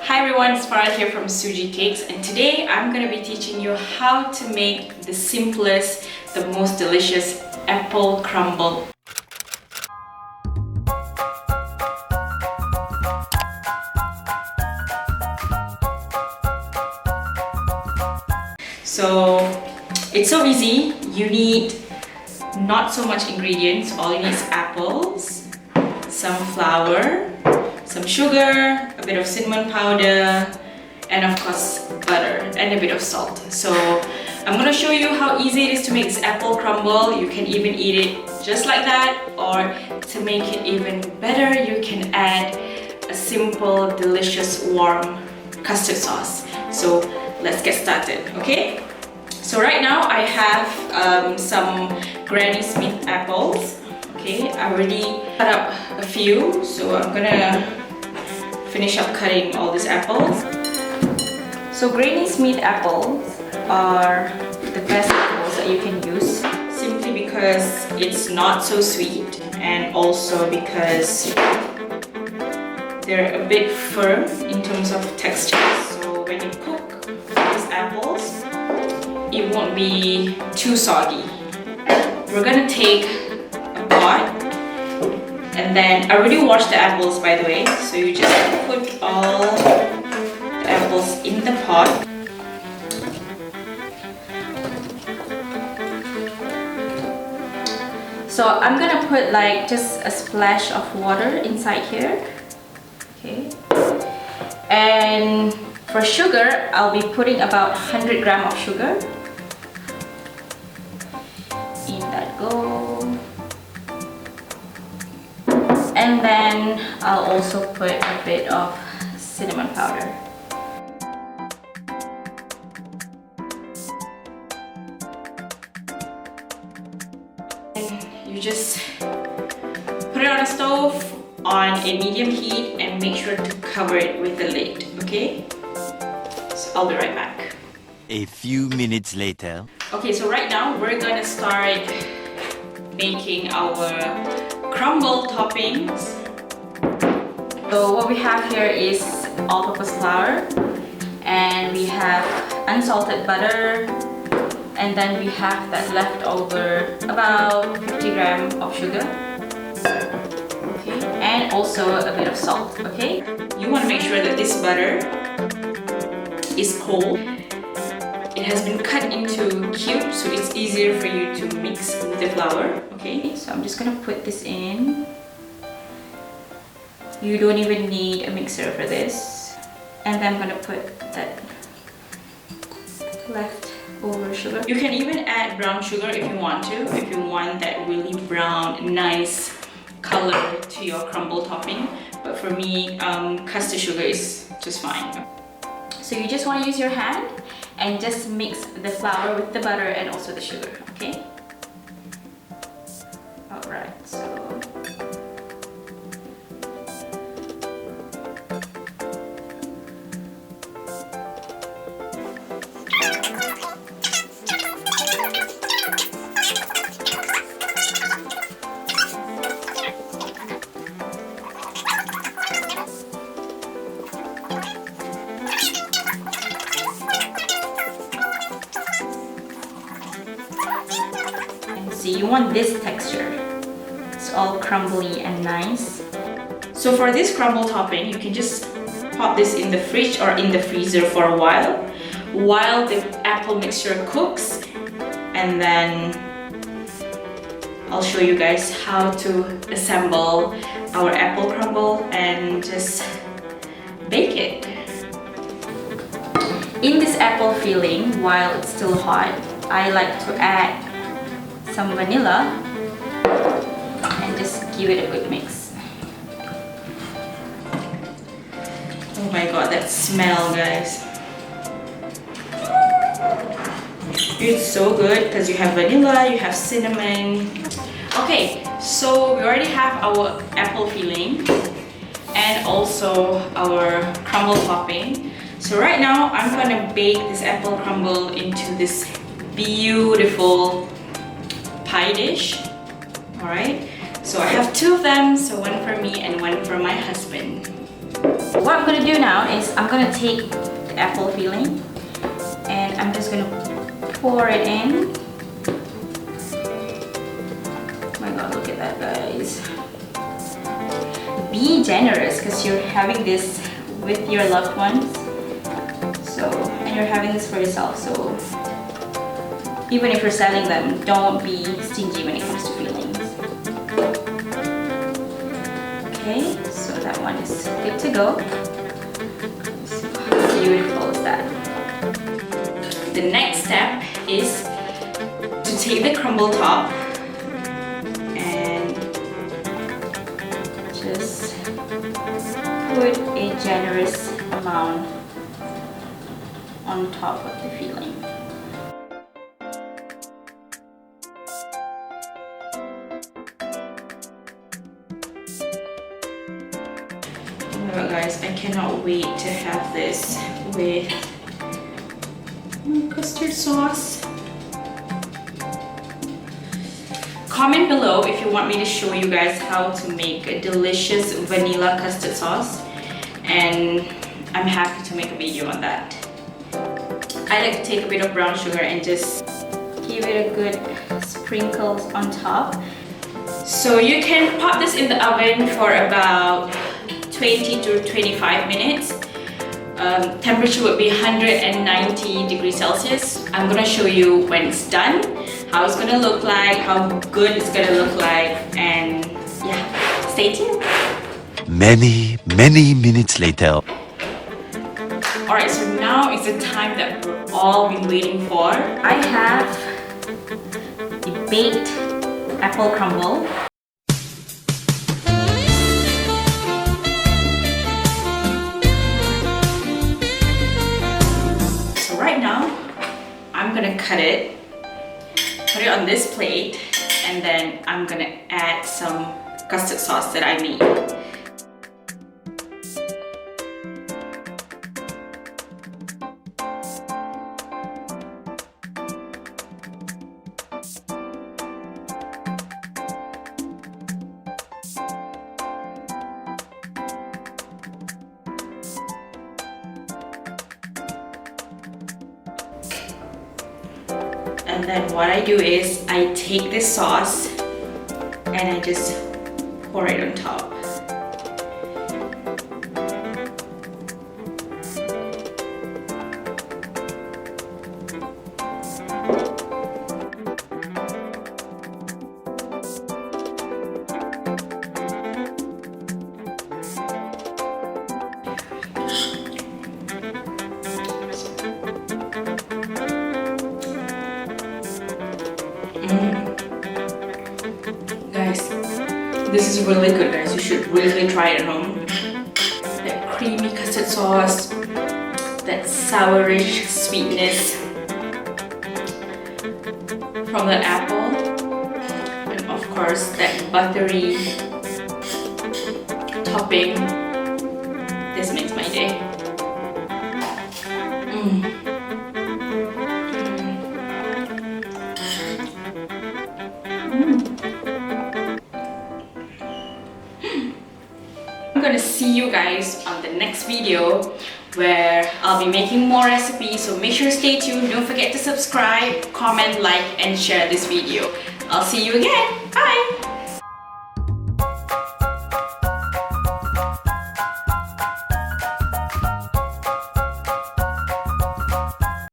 Hi everyone, it's Farah here from SOOJICAKES, and today I'm going to be teaching you how to make the simplest, the most delicious apple crumble. So it's so easy. You need not so much ingredients. All you need is apples, some flour, some sugar, a bit of cinnamon powder, and of course butter and a bit of salt. So I'm going to show you how easy it is to make this apple crumble. You can even eat it just like that, or to make it even better, you can add a simple, delicious, warm custard sauce. So let's get started, okay? So right now I have some Granny Smith apples. Okay, I already cut up a few, so I'm gonna finish up cutting all these apples. So Granny Smith apples are the best apples that you can use, simply because it's not so sweet, and also because they're a bit firm in terms of texture. So when you cook these apples, it won't be too soggy. We're gonna take a pot, and then I already washed the apples, by the way, so you just put all the apples in the pot. So I'm gonna put like just a splash of water inside here, okay? And for sugar, I'll be putting about 100 grams of sugar. In that go. And then I'll also put a bit of cinnamon powder. And you just put it on a stove on a medium heat and make sure to cover it with the lid, okay? So I'll be right back. A few minutes later. Okay, so right now we're gonna start making our crumble toppings. So what we have here is all-purpose flour, and we have unsalted butter, and then we have that leftover about 50 grams of sugar. Okay, and also a bit of salt, okay? You want to make sure that this butter is cold. It has been cut into cubes, so it's easier for you to mix with the flour. Okay, so I'm just gonna put this in. You don't even need a mixer for this. And then I'm gonna put that leftover sugar. You can even add brown sugar if you want to, if you want that really brown, nice color to your crumble topping. But for me, castor sugar is just fine. So you just want to use your hand and just mix the flour with the butter and also the sugar, okay? Alright, so... See, you want this texture. It's all crumbly and nice. So for this crumble topping, you can just pop this in the fridge or in the freezer for a while the apple mixture cooks, and then I'll show you guys how to assemble our apple crumble and just bake it. In this apple filling, while it's still hot, I like to add some vanilla and just give it a good mix. Oh my god, that smell, guys. It's so good because you have vanilla, you have cinnamon. Okay, so we already have our apple filling and also our crumble topping. So right now I'm gonna bake this apple crumble into this beautiful pie dish. Alright, so I have two of them, so one for me and one for my husband. what I'm gonna do now is I'm gonna take the apple filling and I'm just gonna pour it in. Oh my god, look at that, guys. Be generous because you're having this with your loved ones. And you're having this for yourself. So even if you're selling them, don't be stingy when it comes to fillings. Okay, so that one is good to go. So how beautiful is that? The next step is to take the crumble top and just put a generous amount on top of the filling. Oh my god, guys, I cannot wait to have this with custard sauce. Comment below if you want me to show you guys how to make a delicious vanilla custard sauce, and I'm happy to make a video on that. I like to take a bit of brown sugar and just give it a good sprinkle on top. So you can pop this in the oven for about 20 to 25 minutes. Temperature would be 190 degrees Celsius. I'm gonna show you when it's done, how it's gonna look like, how good it's gonna look like, and yeah, stay tuned. Many minutes later. Alright, so now is the time that we've all been waiting for. I have the baked apple crumble. So right now, I'm gonna cut it on this plate, and then I'm gonna add some custard sauce that I made. And then what I do is I take this sauce and I just pour it on top. Guys, this is really good, guys. You should really try it at home. That creamy custard sauce, that sourish sweetness from the apple, and of course that buttery topping. This makes my day. I'm gonna see you guys on the next video where I'll be making more recipes, so make sure to stay tuned. Don't forget to subscribe, comment, like, and share this video. I'll see you again. Bye!